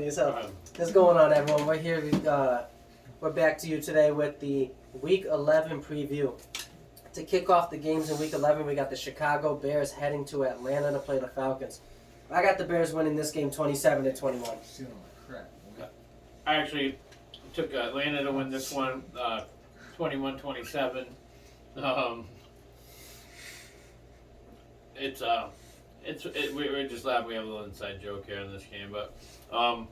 funny as hell. What's going on, everyone? We're here. We're back to you today with the Week 11 preview. To kick off the games in Week 11, we got the Chicago Bears heading to Atlanta to play the Falcons. I got the Bears winning this game 27-21. I actually took Atlanta to win this one 21-27. We're just laughing. We have a little inside joke here in this game, but I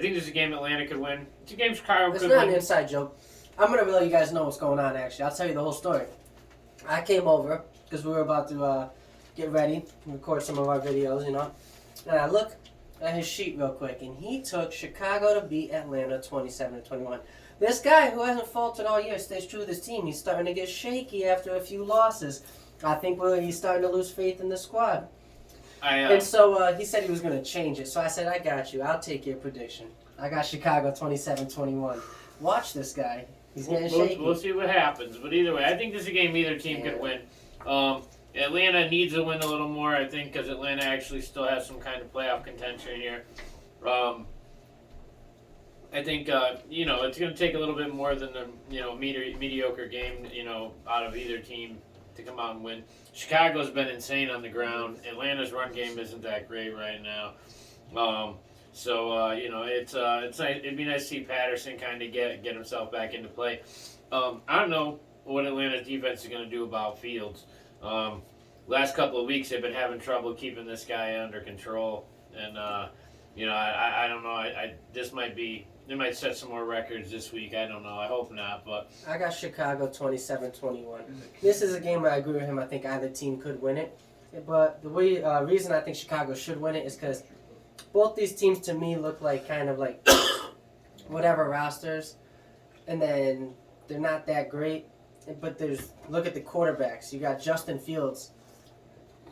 think this is a game Atlanta could win. It's a game Chicago could win. It's not an inside joke. I'm going to let you guys know what's going on, actually. I'll tell you the whole story. I came over because we were about to get ready and record some of our videos, you know. And I look at his sheet real quick, and he took Chicago to beat Atlanta 27-21. This guy who hasn't faltered all year stays true to this team. He's starting to get shaky after a few losses. I think he's starting to lose faith in the squad. And so he said he was going to change it. So I said, I got you. I'll take your prediction. I got Chicago 27-21. Watch this guy. He's getting shaky. We'll see what happens. But either way, I think this is a game either team could win. Atlanta needs to win a little more, I think, because Atlanta actually still has some kind of playoff contention here. I think, it's going to take a little bit more than the, mediocre game, out of either team to come out and win. Chicago's been insane on the ground. Atlanta's run game isn't that great right now. It'd be nice to see Patterson kind of get himself back into play. I don't know what Atlanta's defense is going to do about Fields. Last couple of weeks they've been having trouble keeping this guy under control, and I don't know. They might set some more records this week. I don't know. I hope not, but I got Chicago 27-21. This is a game where I agree with him. I think either team could win it, but the reason I think Chicago should win it is because both these teams to me look like kind of like whatever rosters, and then they're not that great. But look at the quarterbacks. You got Justin Fields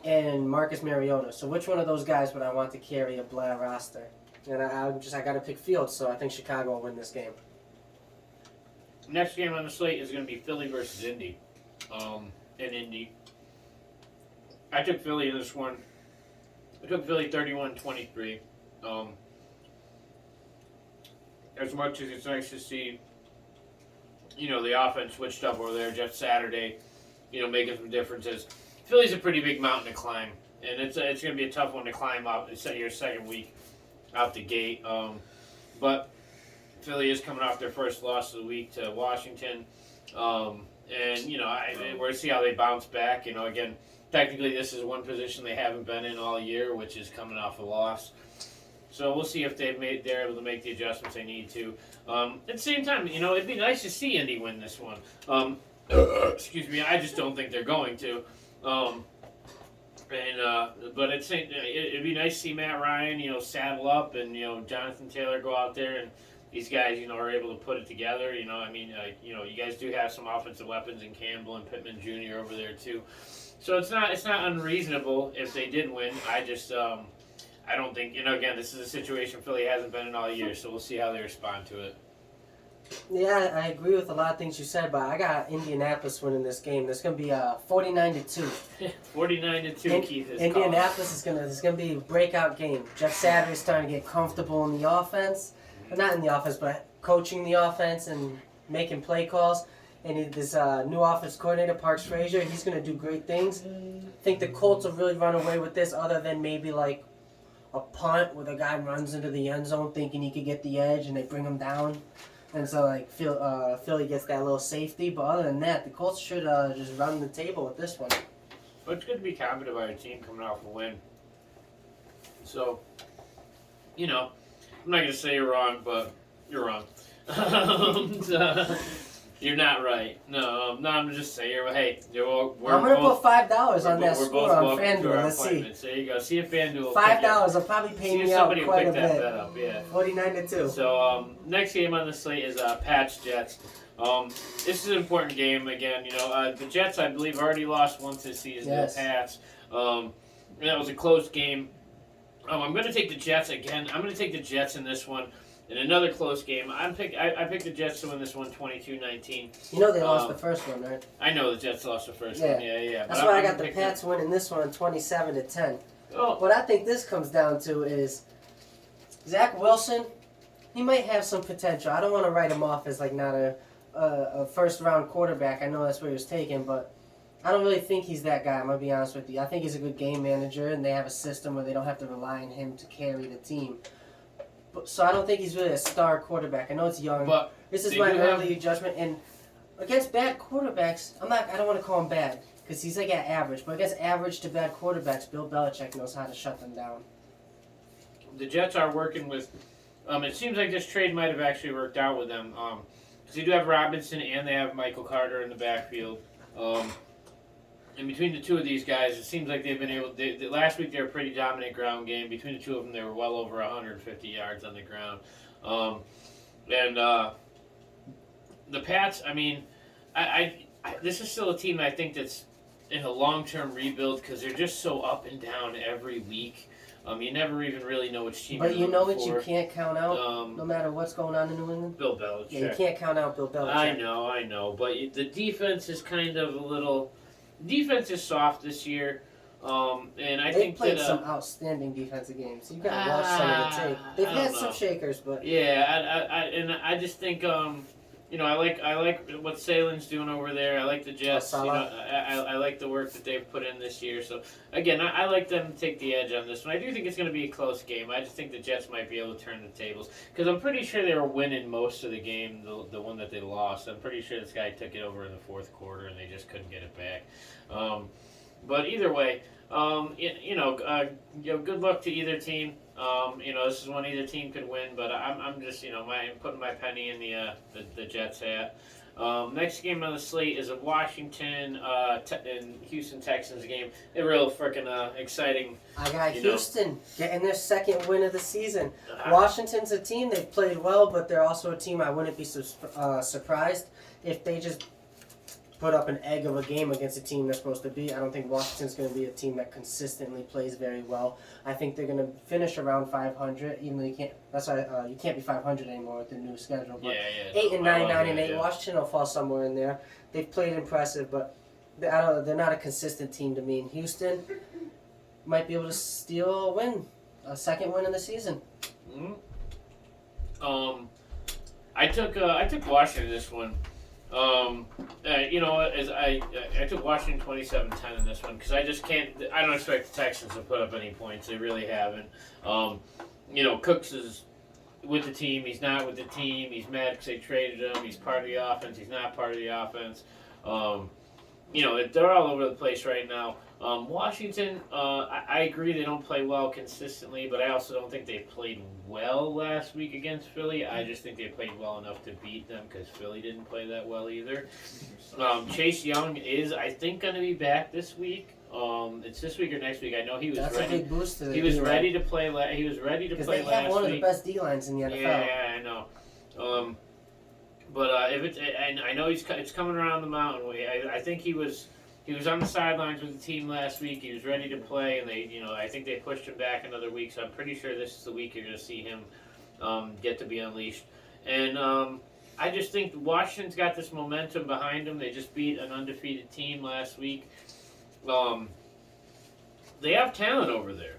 and Marcus Mariota. So which one of those guys would I want to carry a Blair roster? And I got to pick Fields, so I think Chicago will win this game. Next game on the slate is going to be Philly versus Indy. In Indy, I took Philly in this one. I took Philly 31-23. As much as it's nice to see, the offense switched up over there, Jeff Saturday, making some differences. Philly's a pretty big mountain to climb, and it's going to be a tough one to climb up. It's your second week out the gate. But Philly is coming off their first loss of the week to Washington. We're going to see how they bounce back. Again, technically this is one position they haven't been in all year, which is coming off a loss. So we'll see if they're able to make the adjustments they need to. At the same time, it'd be nice to see Indy win this one. Excuse me, I just don't think they're going to. But it'd be nice to see Matt Ryan, saddle up, and Jonathan Taylor go out there, and these guys, are able to put it together. You guys do have some offensive weapons in Campbell and Pittman Jr. over there too. So it's not unreasonable if they did win. I just I don't think again, this is a situation Philly hasn't been in all year, so we'll see how they respond to it. Yeah, I agree with a lot of things you said, but I got Indianapolis winning this game. There's going to be 49-2. 49-2, Keith is Indianapolis is going to be a breakout game. Jeff Saturday's starting to get comfortable in the offense. Not in the offense, but coaching the offense and making play calls. And this new offense coordinator, Parks Frazier, he's going to do great things. I think the Colts will really run away with this, other than maybe like a punt where the guy runs into the end zone thinking he could get the edge and they bring him down. And so, Philly gets that little safety. But other than that, the Colts should just run the table with this one. But it's good to be confident by a team coming off a win. So, I'm not going to say you're wrong, but you're wrong. You're not right. No, I'm just saying. Hey, I'm going to put $5 on that score on FanDuel. Let's see. There you go. See if FanDuel. $5 will probably pay me out quite a bit. That up, yeah. 49-2. So next game on the slate is Pats Jets. This is an important game again. The Jets, I believe, already lost once this season to the Pats. And that was a close game. I'm going to take the Jets again. I'm going to take the Jets in this one. In another close game, I picked the Jets to win this one 22-19. They lost the first one, right? I know the Jets lost the first one. Yeah. That's why I got the Pats winning this one 27-10. Oh. What I think this comes down to is Zach Wilson, he might have some potential. I don't want to write him off as like not a first round quarterback. I know that's where he was taken, but I don't really think he's that guy. I'm gonna be honest with you. I think he's a good game manager, and they have a system where they don't have to rely on him to carry the team. But, so I don't think he's really a star quarterback. I know it's young. But This is they my do have- early judgment, and against bad quarterbacks, I don't want to call him bad because he's like at average. But against average to bad quarterbacks, Bill Belichick knows how to shut them down. the Jets are working with. It seems like this trade might have actually worked out with them. Because they do have Robinson and they have Michael Carter in the backfield. And between the two of these guys, it seems like they've been able. Last week they were a pretty dominant ground game. Between the two of them, they were well over 150 yards on the ground. The Pats. I mean, I this is still a team I think that's in a long-term rebuild because they're just so up and down every week. You never even really know which team. But you're you know rooting what you for. can't count out, no matter what's going on in New England? Bill Belichick. Yeah, you can't count out Bill Belichick. I know, but the defense is kind of a little. Defense is soft this year, and I They've think played that. some outstanding defensive games. You gotta watch some of the tape. They've I had don't some know. shakers, but Yeah, I just think I like what Salen's doing over there. I like the Jets. Salah. I like the work that they've put in this year. So again, I like them to take the edge on this one. I do think it's going to be a close game. I just think the Jets might be able to turn the tables because I'm pretty sure they were winning most of the game. The one that they lost, I'm pretty sure this guy took it over in the fourth quarter and they just couldn't get it back. But either way, good luck to either team. This is one either team could win, but I'm just putting my penny in the Jets hat. Next game on the slate is a Washington and Houston Texans game. A real freaking exciting. I got Houston getting their second win of the season. Washington's a team, they've played well, but they're also a team I wouldn't be surprised if they just put up an egg of a game against a team they're supposed to beat. I don't think Washington's going to be a team that consistently plays very well. I think they're going to finish around 500, even though you can't. That's why you can't be 500 anymore with the new schedule. But 8-9, 9-8. Washington will fall somewhere in there. They've played impressive, but they're not a consistent team to me. And Houston might be able to steal a win, a second win in the season. I took Washington this one. As I took Washington 27-10 in this one because I just can't. I don't expect the Texans to put up any points. They really haven't. Cooks is with the team. He's not with the team. He's mad because they traded him. He's part of the offense. He's not part of the offense. They're all over the place right now. Washington, I agree they don't play well consistently, but I also don't think they played well last week against Philly. I just think they played well enough to beat them because Philly didn't play that well either. Chase Young is, I think, going to be back this week. It's this week or next week. I know he was That's ready. a big boost to the He was D-line. ready to play. He was ready to play Because they have last one of week. the best D-lines in the NFL. Yeah, I know. But if it's, and I know it's coming around the mountain. I think he was on the sidelines with the team last week. He was ready to play, and I think they pushed him back another week. So I'm pretty sure this is the week you're going to see him get to be unleashed. And I just think Washington's got this momentum behind them. They just beat an undefeated team last week. They have talent over there.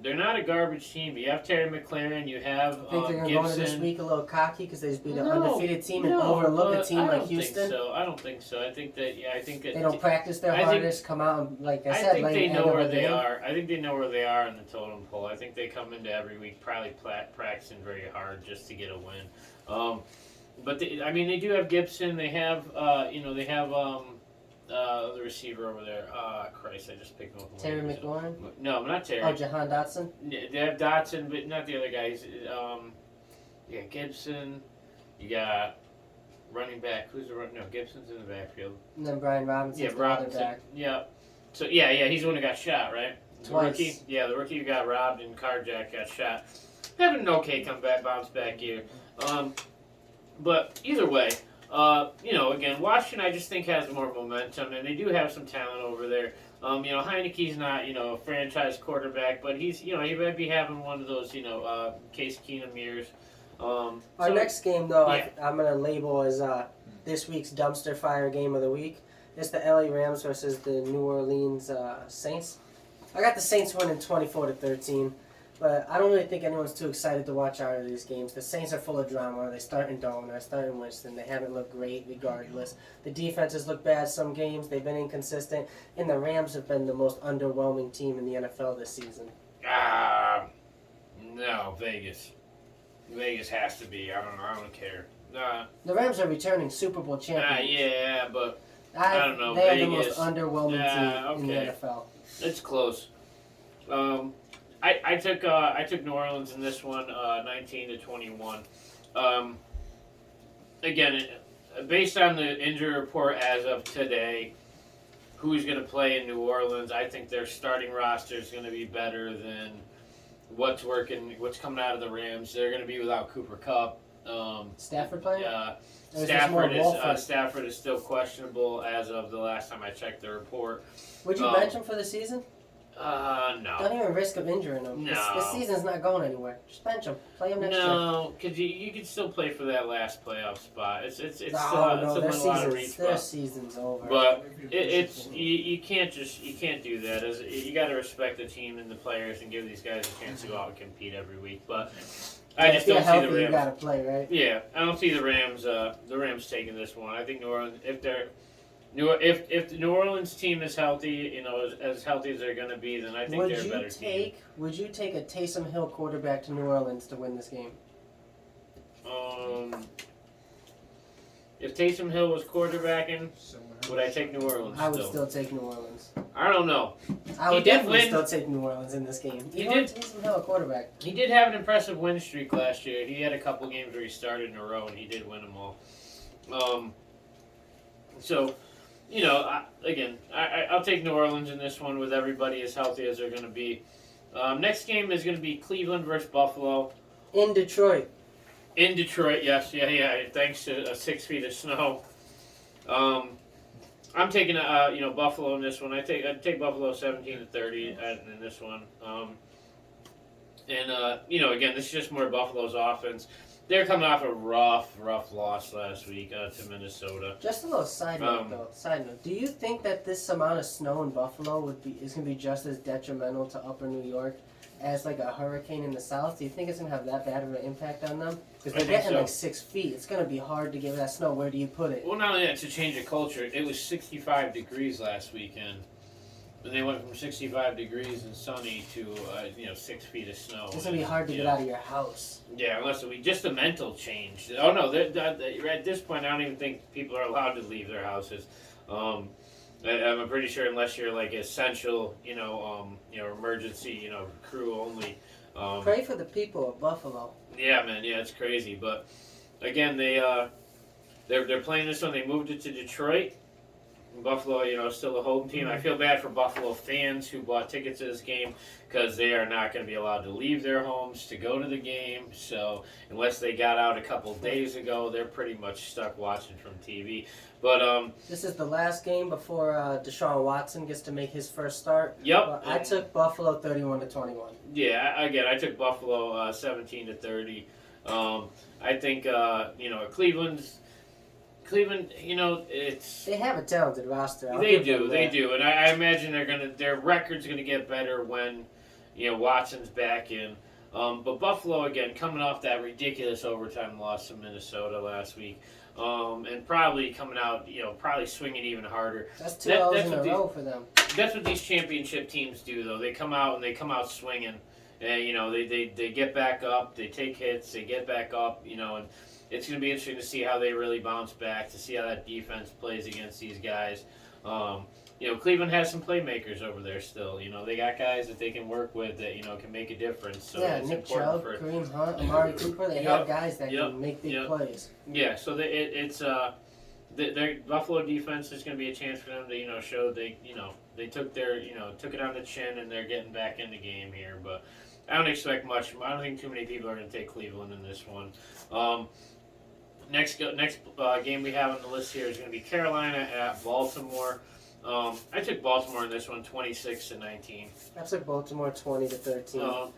They're not a garbage team. You have Terry McLaurin. You have I think they're going to go into this Gibson. week a little cocky because they just beat an No, undefeated team and no, overlook a but team I like don't Houston. Think so. I don't think so. I think that They don't practice their I think- hardest, come out and, like I I said, think lay they an know egg of where a they game. are. I think they know where they are in the totem pole. I think they come into every week probably practicing very hard just to get a win. But they do have Gibson. They have the receiver over there. Christ, I just picked him up. Terry McLaurin? No, not Terry. Oh, Jahan Dotson? They have Dotson, but not the other guys. You got Gibson. You got running back. Who's the run? No, Gibson's in the backfield. And then Brian Robinson's Yeah, the other Robinson. back. Yeah. So he's the one who got shot, right? The Twice. rookie. Yeah, the rookie who got robbed and carjacked got shot. Having an okay comeback, bounce back year. But either way, again, Washington I just think has more momentum, and they do have some talent over there. Heineke's not, a franchise quarterback, but he's, he might be having one of those, Case Keenum years. Our next game, though, yeah. I'm going to label as this week's dumpster fire game of the week. It's the LA Rams versus the New Orleans Saints. I got the Saints winning 24-13. But I don't really think anyone's too excited to watch either of these games. The Saints are full of drama. They start in Dolan, they start in Winston. They haven't looked great regardless. The defenses look bad some games. They've been inconsistent. And the Rams have been the most underwhelming team in the NFL this season. No, Vegas. Vegas has to be. I don't care. The Rams are returning Super Bowl champions. Yeah, but I don't know. They Vegas, are the most underwhelming team in the okay. NFL. It's close. I took New Orleans in this one, 19-21. Again, based on the injury report as of today, who's going to play in New Orleans? I think their starting roster is going to be better than what's coming out of the Rams. They're going to be without Cooper Kupp. Stafford playing? Stafford is still questionable as of the last time I checked the report. Would you bench him for the season? No. Don't even risk of injuring him. No. This season's not going anywhere. Just bench him. Play him next year. No, because you can still play for that last playoff spot. It's still Their season's over. But you can't do that. You got to respect the team and the players and give these guys a chance to go out and compete every week. But I just don't see the Rams. You gotta play, right? Yeah, I don't see the Rams. The Rams taking this one. I think New Orleans, if the New Orleans team is healthy, as healthy as they're going to be, then I think they're a better team. Would you take a Taysom Hill quarterback to New Orleans to win this game? If Taysom Hill was quarterbacking, would I take New Orleans? I would still take New Orleans. I don't know. I would definitely still take New Orleans in this game. Taysom Hill a quarterback. He did have an impressive win streak last year. He had a couple games where he started in a row, and he did win them all. So, I'll take New Orleans in this one with everybody as healthy as they're going to be. Next game is going to be Cleveland versus Buffalo. In Detroit. In Detroit, yes. Yeah. Thanks to 6 feet of snow. I'm taking Buffalo in this one. I'd take Buffalo 17-30 in this one. Again, this is just more Buffalo's offense. They're coming off a rough loss last week to Minnesota. Just a little side note, though. Side note: do you think that this amount of snow in Buffalo is going to be just as detrimental to Upper New York as like a hurricane in the South? Do you think it's going to have that bad of an impact on them? Because they're getting like 6 feet. It's going to be hard to get that snow. Where do you put it? Well, not only that, to change the culture, it was 65 degrees last weekend. And they went from 65 degrees and sunny to 6 feet of snow. It's gonna be hard to get out of your house. Yeah, unless just a mental change. Oh no, at this point, I don't even think people are allowed to leave their houses. I'm pretty sure unless you're like essential, emergency, crew only. Pray for the people of Buffalo. Yeah, man. Yeah, it's crazy. But again, they're playing this one. They moved it to Detroit. Buffalo, still a home team. I feel bad for Buffalo fans who bought tickets to this game because they are not going to be allowed to leave their homes to go to the game. So unless they got out a couple days ago, they're pretty much stuck watching from TV. But this is the last game before Deshaun Watson gets to make his first start. Yep. I took Buffalo 31-21. Yeah, again, I took Buffalo 17-30. I think Cleveland, it's... They have a talented roster. They do. And I imagine their record's going to get better when, Watson's back in. But Buffalo, again, coming off that ridiculous overtime loss to Minnesota last week. And probably coming out, probably swinging even harder. That's 2 L's in a row for them. That's what these championship teams do, though. They come out swinging. And, they get back up. They take hits. They get back up, and... It's going to be interesting to see how they really bounce back, to see how that defense plays against these guys. Cleveland has some playmakers over there still. They got guys that they can work with that, can make a difference. So yeah, it's Nick important Chubb, Kareem Hunt, Amari Cooper, they have guys that can make big plays. Yeah, so their Buffalo defense is going to be a chance for them to, show they took it on the chin and they're getting back in the game here. But I don't expect much. I don't think too many people are going to take Cleveland in this one. Next game we have on the list here is going to be Carolina at Baltimore. I took Baltimore in this one, 26-19. I took Baltimore 20-13.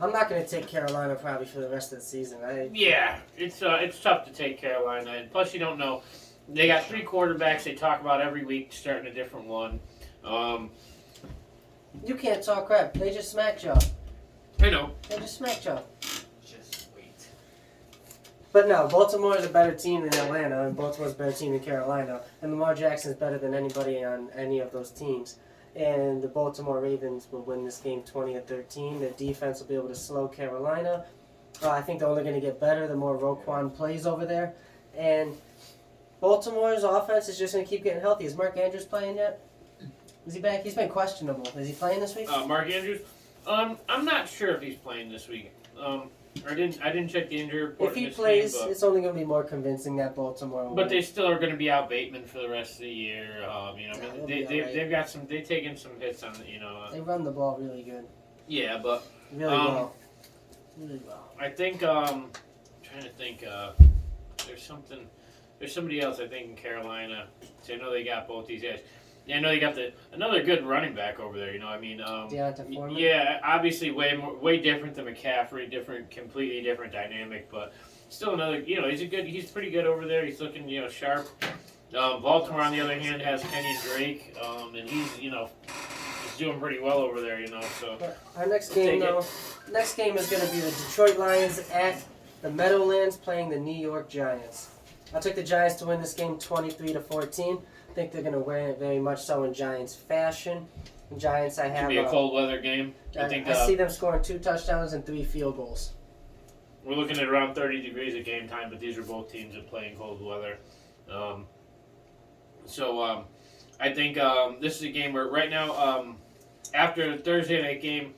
I'm not going to take Carolina probably for the rest of the season. Yeah, it's tough to take Carolina, and plus you don't know. They got 3 quarterbacks they talk about every week, starting a different one. You can't talk crap. They just smacked y'all. I know. They just smacked Joe. Just wait. But no, Baltimore is a better team than Atlanta, and Baltimore's a better team than Carolina. And Lamar Jackson is better than anybody on any of those teams. And the Baltimore Ravens will win this game 20-13. Their defense will be able to slow Carolina. I think they're only going to get better the more Roquan plays over there. And Baltimore's offense is just going to keep getting healthy. Is Mark Andrews playing yet? Is he back? He's been questionable. Is he playing this week? Mark Andrews. I'm not sure if he's playing this week. I didn't check the injury report. If he in this plays, game, it's only going to be more convincing that Baltimore will but win. they still are going to be out Bateman for the rest of the year. they'll be all right. They've got some. They've taken some hits on. They run the ball really good. Yeah, but Really well. Really well. I think trying to think. There's somebody else I think in Carolina. So I know they got both these guys. Yeah, I know they got another good running back over there. Deonta Foreman? Yeah, obviously way different than McCaffrey, completely different dynamic, but still another. He's pretty good over there. He's looking sharp. Baltimore on the other hand has Kenyon Drake, and he's doing pretty well over there. So Our next game next game is going to be the Detroit Lions at the Meadowlands playing the New York Giants. I took the Giants to win this game 23-14. I think they're going to win it very much so in Giants fashion. The Giants, I have. It'll be a cold weather game. I see them scoring 2 touchdowns and 3 field goals. We're looking at around 30 degrees at game time, but these are both teams that play in cold weather. I think this is a game where right now, after the Thursday night game,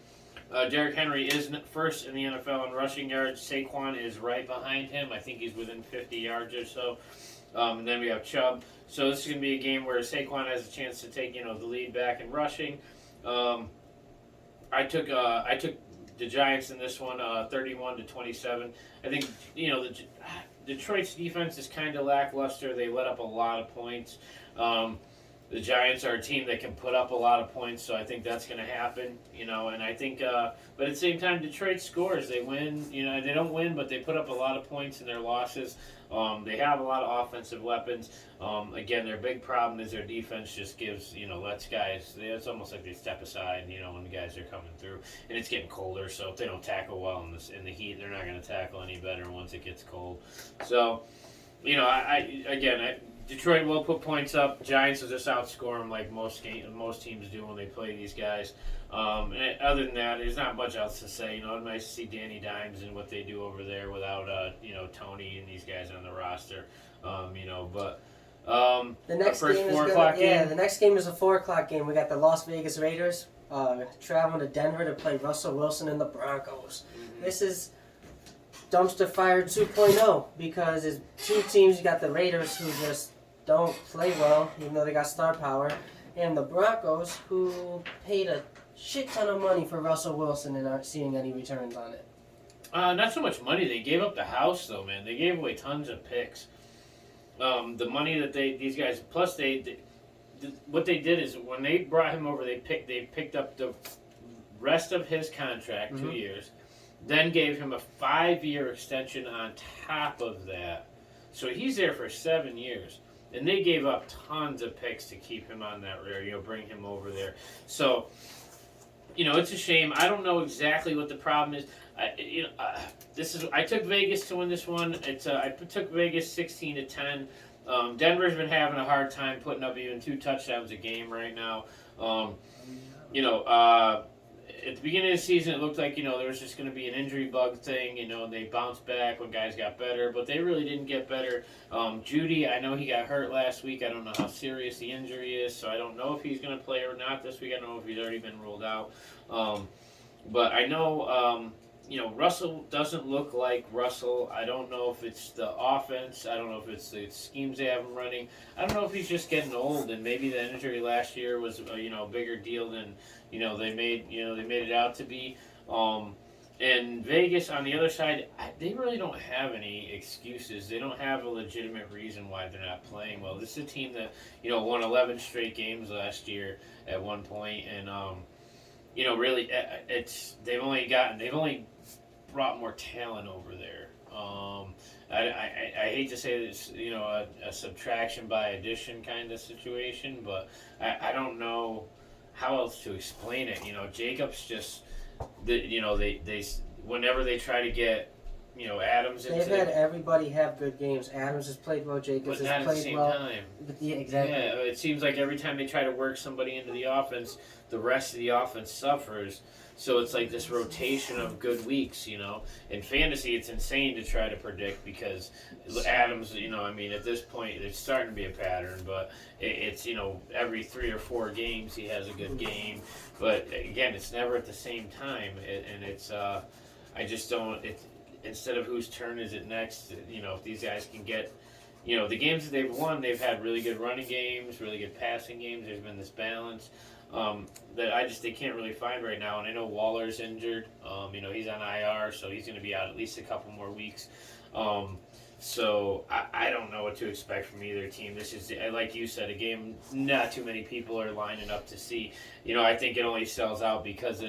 Derrick Henry is first in the NFL in rushing yards. Saquon is right behind him. I think he's within 50 yards or so. And then we have Chubb. So this is going to be a game where Saquon has a chance to take the lead back in rushing. I took the Giants in this one, 31-27. I think Detroit's defense is kind of lackluster. They let up a lot of points. The Giants are a team that can put up a lot of points, so I think that's going to happen. And I think, but at the same time, Detroit scores. They win. They don't win, but they put up a lot of points in their losses. They have a lot of offensive weapons. Again, their big problem is their defense just lets guys. It's almost like they step aside, when the guys are coming through, and it's getting colder. So if they don't tackle well in the heat, they're not going to tackle any better once it gets cold. So, Detroit will put points up. Giants will just outscore them like most teams do when they play these guys. And other than that, there's not much else to say. It's nice to see Danny Dimes and what they do over there without Tony and these guys on the roster. The next first game 4 o'clock game. Yeah, the next game is a 4:00 game. We got the Las Vegas Raiders traveling to Denver to play Russell Wilson and the Broncos. Mm-hmm. This is dumpster fire 2.0 because there's 2 teams. You got the Raiders who just don't play well, even though they got star power, and the Broncos who paid a shit ton of money for Russell Wilson and aren't seeing any returns on it. Not so much money. They gave up the house though, man. They gave away tons of picks. The money that these guys plus what they did is when they brought him over, they picked up the rest of his contract, 2 years, then gave him a 5-year extension on top of that. So he's there for 7 years. And they gave up tons of picks to keep him on that rear, bring him over there. So, it's a shame. I don't know exactly what the problem is. I took Vegas to win this one. I took Vegas 16-10. Denver's been having a hard time putting up even 2 touchdowns a game right now. At the beginning of the season, it looked like, there was just going to be an injury bug thing, and they bounced back when guys got better, but they really didn't get better. Judy, I know he got hurt last week. I don't know how serious the injury is, so I don't know if he's going to play or not this week. I don't know if he's already been ruled out. But I know, Russell doesn't look like Russell. I don't know if it's the offense. I don't know if it's the schemes they have him running. I don't know if he's just getting old, and maybe the injury last year was a bigger deal than they made it out to be. And Vegas on the other side, they really don't have any excuses. They don't have a legitimate reason why they're not playing well. This is a team that won 11 straight games last year at one point, and really they've only brought more talent over there. I hate to say this, a subtraction by addition kind of situation, but I don't know how else to explain it. Jacobs just, they whenever they try to get Adams into They've had everybody have good games. Adams has played well. Jacobs but not has at the played same well. time. But yeah, exactly. Yeah, it seems like every time they try to work somebody into the offense, the rest of the offense suffers. So it's like this rotation of good weeks, In fantasy, it's insane to try to predict because Adams, I mean, at this point, it's starting to be a pattern, but it's, every 3 or 4 games he has a good game. But again, it's never at the same time. And it's, I just don't, instead of whose turn is it next, if these guys can get, the games that they've won, they've had really good running games, really good passing games. There's been this balance that they can't really find right now. And I know Waller's injured. He's on IR, so he's going to be out at least a couple more weeks. So I don't know what to expect from either team. This is, like you said, a game not too many people are lining up to see. I think it only sells out because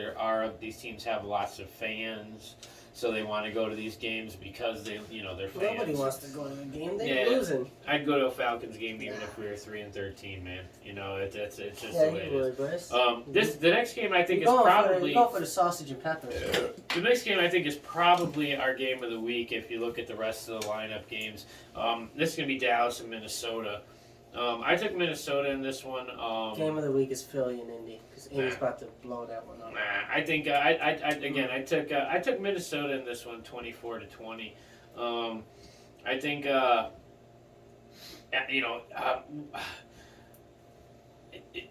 these teams have lots of fans. So they want to go to these games because they're fans. Nobody wants to go to a game. They're losing. I'd go to a Falcons game even if we were 3-13, man. It's just the way it would, Bryce. The next game I think is probably go for the sausage and peppers. The next game I think is probably our game of the week if you look at the rest of the lineup games. This is gonna be Dallas and Minnesota. I took Minnesota in this one. Game of the week is Philly and Indy because Indy's about to blow that one up. I think I took Minnesota in this one, 24-20. I think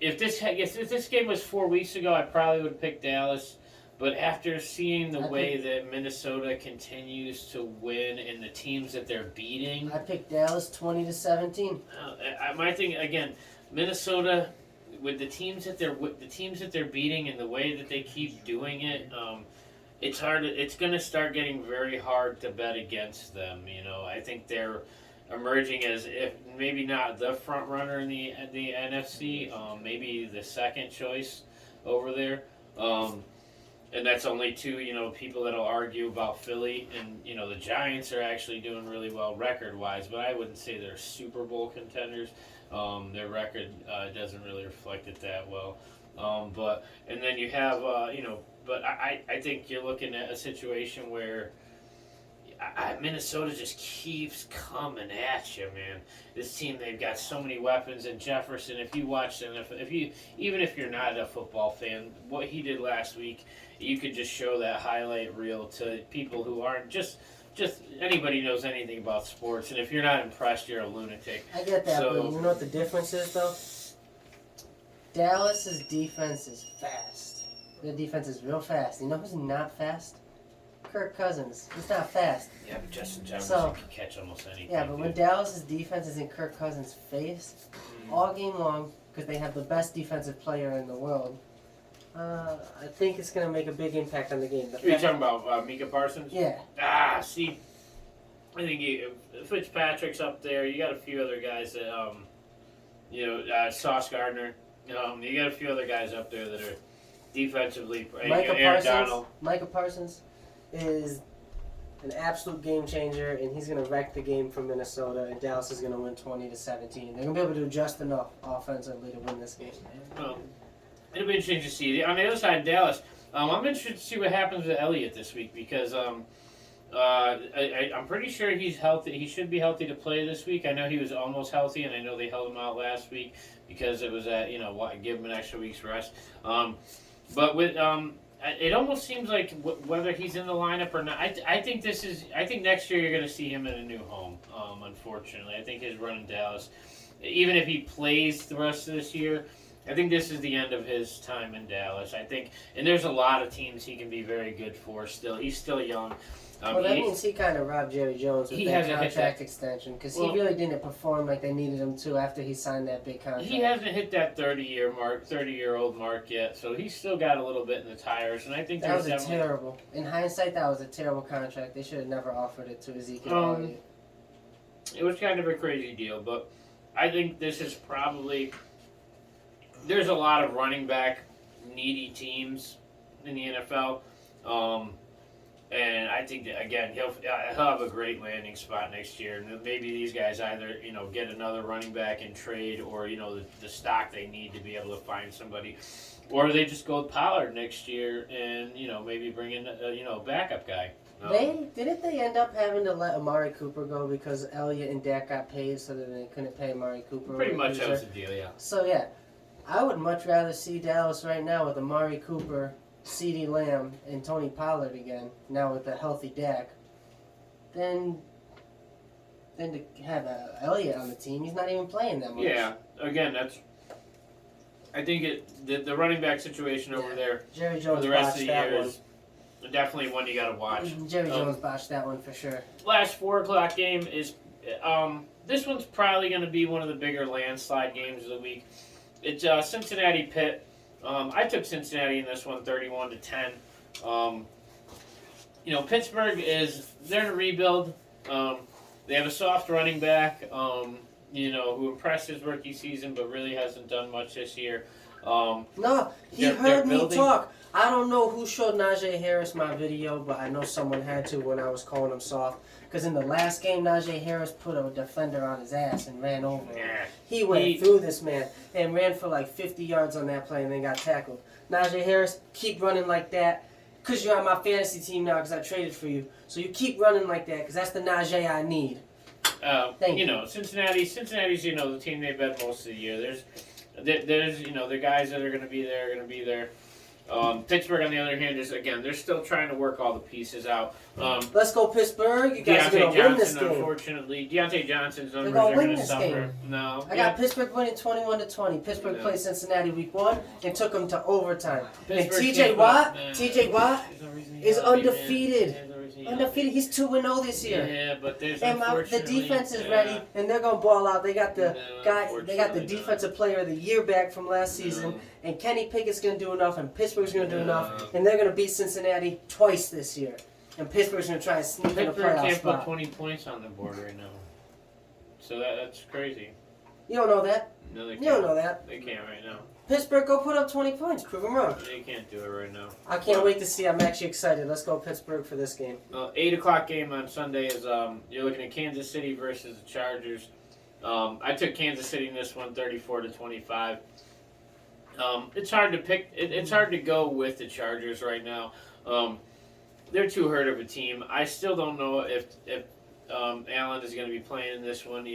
if this game was 4 weeks ago, I probably would pick Dallas. But after seeing the way that Minnesota continues to win and the teams that they're beating, I picked Dallas 20-17. My thing again, Minnesota with the teams that they're beating and the way that they keep doing it, it's hard. It's going to start getting very hard to bet against them. I think they're emerging as if maybe not the front runner in the NFC, maybe the second choice over there. And that's only two, people that'll argue about Philly. And, the Giants are actually doing really well record-wise, but I wouldn't say they're Super Bowl contenders. Their record doesn't really reflect it that well. And then you have, but I think you're looking at a situation where Minnesota just keeps coming at you, man. This team, they've got so many weapons. And Jefferson, if you watch them, even if you're not a football fan, what he did last week, you could just show that highlight reel to people who aren't just anybody knows anything about sports. And if you're not impressed, you're a lunatic. I get that, but you know what the difference is, though? Dallas's defense is fast. Their defense is real fast. You know who's not fast? Kirk Cousins. He's not fast. Yeah, but Justin Jefferson can catch almost anything. Yeah, but when Dallas's defense is in Kirk Cousins' face all game long, because they have the best defensive player in the world, I think it's going to make a big impact on the game. Are you talking about Micah Parsons? Yeah. See, I think Fitzpatrick's up there. You got a few other guys that, Sauce Gardner. You got a few other guys up there that are defensively. Micah Parsons is an absolute game changer, and he's going to wreck the game for Minnesota, and Dallas is going to win 20-17. They're going to be able to do just enough offensively to win this game. Well, it'll be interesting to see. On the other side of Dallas, I'm interested to see what happens with Elliott this week because I'm pretty sure he's healthy. He should be healthy to play this week. I know he was almost healthy, and I know they held him out last week because it was give him an extra week's rest. But with it almost seems like whether he's in the lineup or not. I think next year you're going to see him in a new home. Unfortunately, I think his run in Dallas, even if he plays the rest of this year, I think this is the end of his time in Dallas. I think, and there's a lot of teams he can be very good for. Still, he's still young. Well, that means he kind of robbed Jerry Jones with that contract extension because he really didn't perform like they needed him to after he signed that big contract. He hasn't hit that 30-year-old mark yet, so he's still got a little bit in the tires. And I think that was terrible. In hindsight, that was a terrible contract. They should have never offered it to Ezekiel Elliott. It was kind of a crazy deal, but I think this is probably. There's a lot of running back needy teams in the NFL. And I think that, again he'll have a great landing spot next year, and maybe these guys either get another running back in trade, or the stock they need to be able to find somebody, or they just go with Pollard next year and maybe bring in a backup guy. Didn't they end up having to let Amari Cooper go because Elliott and Dak got paid, so that they couldn't pay Amari Cooper? Pretty much that was the deal, yeah. So yeah, I would much rather see Dallas right now with Amari Cooper, CeeDee Lamb, and Tony Pollard again, now with a healthy Dak, than to have Elliott on the team. He's not even playing that much. Yeah, again, I think the running back situation over there Jerry Jones for the rest of the botched year that is definitely one you got to watch. Jerry Jones botched that one for sure. Last 4 o'clock game is this one's probably going to be one of the bigger landslide games of the week. It's Cincinnati Pitt. I took Cincinnati in this one, 31-10. Pittsburgh they're in a rebuild. They have a soft running back, who impressed his rookie season, but really hasn't done much this year. No, he heard me talk. I don't know who showed Najee Harris my video, but I know someone had to when I was calling him soft. Because in the last game, Najee Harris put a defender on his ass and ran over him. Yeah. He went through this man and ran for like 50 yards on that play and then got tackled. Najee Harris, keep running like that. Because you're on my fantasy team now because I traded for you. So you keep running like that because that's the Najee I need. Thank you. Cincinnati's the team they've been most of the year. There's the guys that are going to be there. Pittsburgh, on the other hand, they're still trying to work all the pieces out. Let's go Pittsburgh. You guys are going to win this game. Unfortunately, Deontay Johnson's numbers gonna are win going to this suffer. game. No. I got Pittsburgh winning 21-20. Pittsburgh played Cincinnati week 1 and took them to overtime. And TJ Watt is undefeated. Undefeated. He's 2-0 this year. Yeah, but there's and the defense is ready, and they're gonna ball out. They got the They got the defensive player of the year back from last season, and Kenny Pickett's gonna do enough, and Pittsburgh's gonna do enough, and they're gonna beat Cincinnati twice this year. And Pittsburgh's gonna try and sneak in a Pittsburgh playoff can't spot. put 20 points on the board right now, so that's crazy. You don't know that. No, they can't. You don't know that. They can't right now. Pittsburgh, go put up 20 points. Prove them wrong. They can't do it right now. I can't wait to see. I'm actually excited. Let's go Pittsburgh for this game. 8 o'clock game on Sunday is you're looking at Kansas City versus the Chargers. I took Kansas City in this one, 34-25. It's hard to pick. It's hard to go with the Chargers right now. They're too hurt of a team. I still don't know if Allen is going to be playing in this one.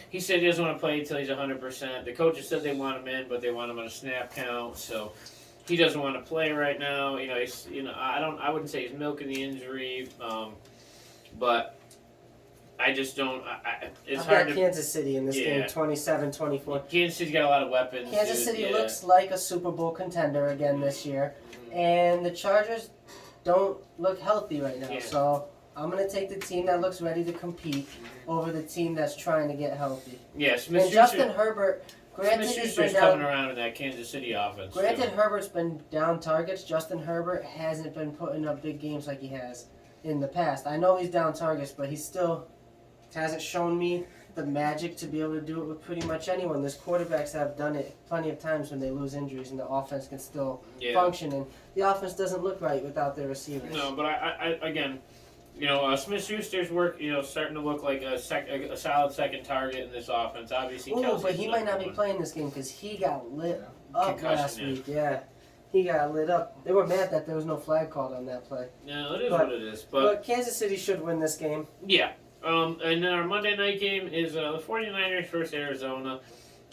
He said he doesn't want to play until he's 100%. The coaches said they want him in, but they want him on a snap count. So he doesn't want to play right now. I wouldn't say he's milking the injury, but I just don't. It's I've hard got to. Kansas City in this game, 27-24. Kansas City's got a lot of weapons. Kansas City looks like a Super Bowl contender again this year, and the Chargers don't look healthy right now. Yeah. So I'm going to take the team that looks ready to compete over the team that's trying to get healthy. Yeah, And Justin Herbert, granted, he's been coming down. around in that Kansas City offense. Granted, Herbert's been down targets. Justin Herbert hasn't been putting up big games like he has in the past. I know he's down targets, but he still hasn't shown me the magic to be able to do it with pretty much anyone. There's quarterbacks that have done it plenty of times when they lose injuries and the offense can still function. And the offense doesn't look right without their receivers. No, but I again, Smith-Schuster's work, starting to look like a solid second target in this offense. Obviously, Ooh, but he might not be playing this game because he got lit up last week. Yeah, he got lit up. They were mad that there was no flag called on that play. No, it is what it is. But Kansas City should win this game. Yeah. And then our Monday night game is the 49ers versus Arizona.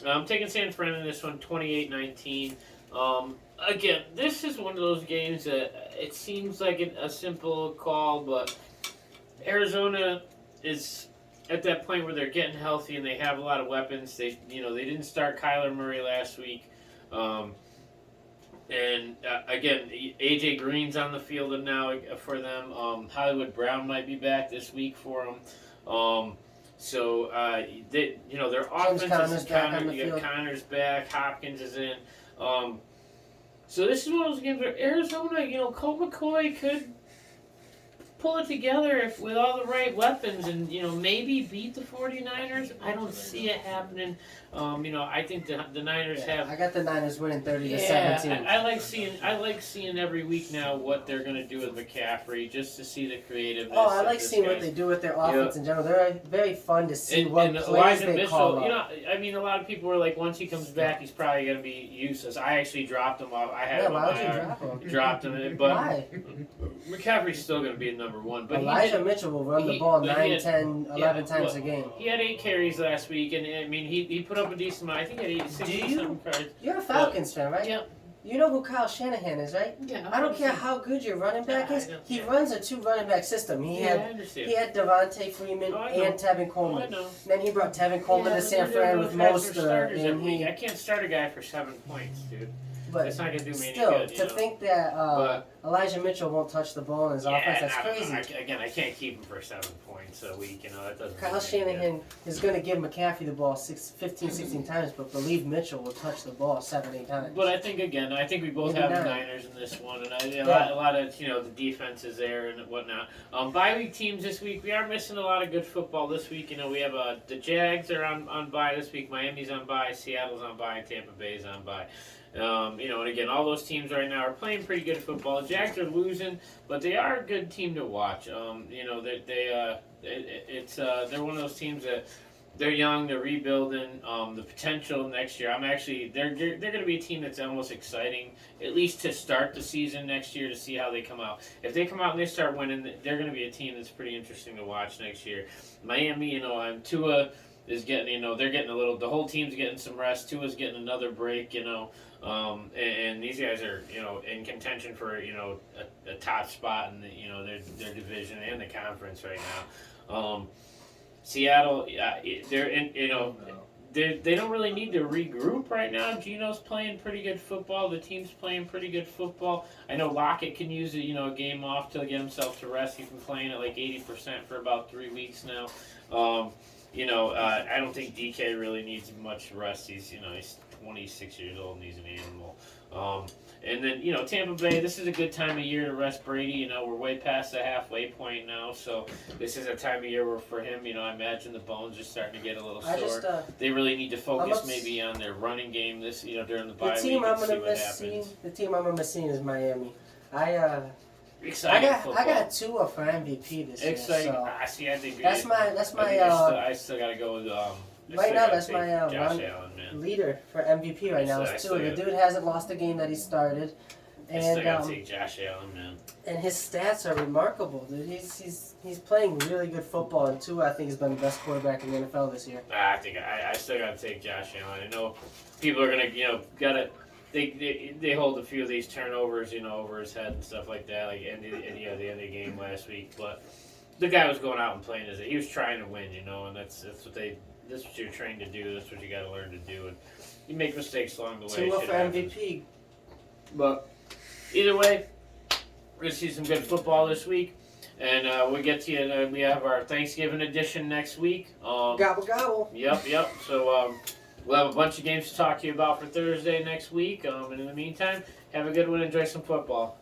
I'm taking San Fran in this one, 28-19. Again, this is one of those games that it seems like a simple call, but Arizona is at that point where they're getting healthy and they have a lot of weapons. They didn't start Kyler Murray last week. And again, AJ Green's on the field now for them. Hollywood Brown might be back this week for them. So their offense is counter. You got Connor's back, Hopkins is in. So this is one of those games where Arizona, Colt McCoy could pull it together if with all the right weapons and maybe beat the 49ers. I don't see it happening. I think the Niners have. I got the Niners winning 30 to Yeah, 17. I like seeing every week now what they're gonna do with McCaffrey just to see the creativeness. Oh, I of like this seeing what guy's- they do with their offense in general. They're very fun to see what and plays Elijah they Mitchell, call up. a lot of people were like, once he comes back, he's probably gonna be useless. I actually dropped him off. I had Yeah, him on why would you my drop him? dropped him, but Why? McCaffrey's still gonna be number one. But Elijah Mitchell will run the he- ball but he 9, had- 10, 11 yeah, times look, a game. He had 8 carries last week, and I mean, he put up a decent amount. I think he had 60-something carries. You're a Falcons fan, right? Yeah. You know who Kyle Shanahan is, right? Yeah, I don't care how good your running back Yeah, I is. don't He care. runs a 2 running back system. I understand. He had Devontae Freeman Oh, I know. and Tevin I Coleman. know. Then he brought Tevin Coleman Yeah, to San but Fran those with guys are Mostert, starters and every week. he. I can't start a guy for 7 points, dude. But That's not gonna do me still, any good. to think that But- Elijah Mitchell won't touch the ball in his offense, that's I don't know. crazy. I can't keep him for 7 points a week. That doesn't. Kyle do me any good. Shanahan is going to give McCaffrey the ball 15, 16 times, but believe Mitchell will touch the ball 7, 8 times. But I think we both Maybe have the not. Niners in this one, and Yeah. a lot of the defense is there and whatnot. Bye week teams this week. We are missing a lot of good football this week. We have the Jags are on bye this week. Miami's on bye. Seattle's on bye. Tampa Bay's on bye. And again, all those teams right now are playing pretty good football. The Jags are losing, but they are a good team to watch. They're one of those teams that they're young, they're rebuilding. The potential next year, they're going to be a team that's almost exciting, at least to start the season next year to see how they come out. If they come out and they start winning, they're going to be a team that's pretty interesting to watch next year. Miami, Tua is getting, they're getting the whole team's getting some rest. Tua's getting another break, and these guys are, in contention for, a top spot in their division and the conference right now. Seattle, they're in, they don't really need to regroup right now. Geno's playing pretty good football. The team's playing pretty good football. I know Lockett can use a game off to get himself to rest. He's been playing at like 80% for about 3 weeks now. I don't think DK really needs much rest. He's 26 years old and he's an animal. And then, Tampa Bay, this is a good time of year to rest Brady. We're way past the halfway point now, so this is a time of year where for him, I imagine the bones are starting to get a little sore. They really need to focus maybe on their running game this, during the bye week and see what happens. The team I'm going to miss seeing is Miami. Exciting football. I got Tua for MVP this year. Exciting. So I think that's my I still got to go with right now, that's my Josh Allen, man. leader for MVP right now. Is Tua. The dude hasn't lost a game that he started, I still and got to take Josh Allen, man. and his stats are remarkable, dude. He's playing really good football, and Tua, I think, has been the best quarterback in the NFL this year. I think I still got to take Josh Allen. I know people are gonna they hold a few of these turnovers over his head and stuff like that, like the end of the game last week, but the guy was going out and playing he was trying to win, and that's what you're trained to do. That's what you got to learn to do, and you make mistakes along the way. Tua for MVP. But either way, we're gonna see some good football this week, and we'll get to you. We have our Thanksgiving edition next week. Gobble gobble. Yep. So we'll have a bunch of games to talk to you about for Thursday next week. And in the meantime, have a good one. Enjoy some football.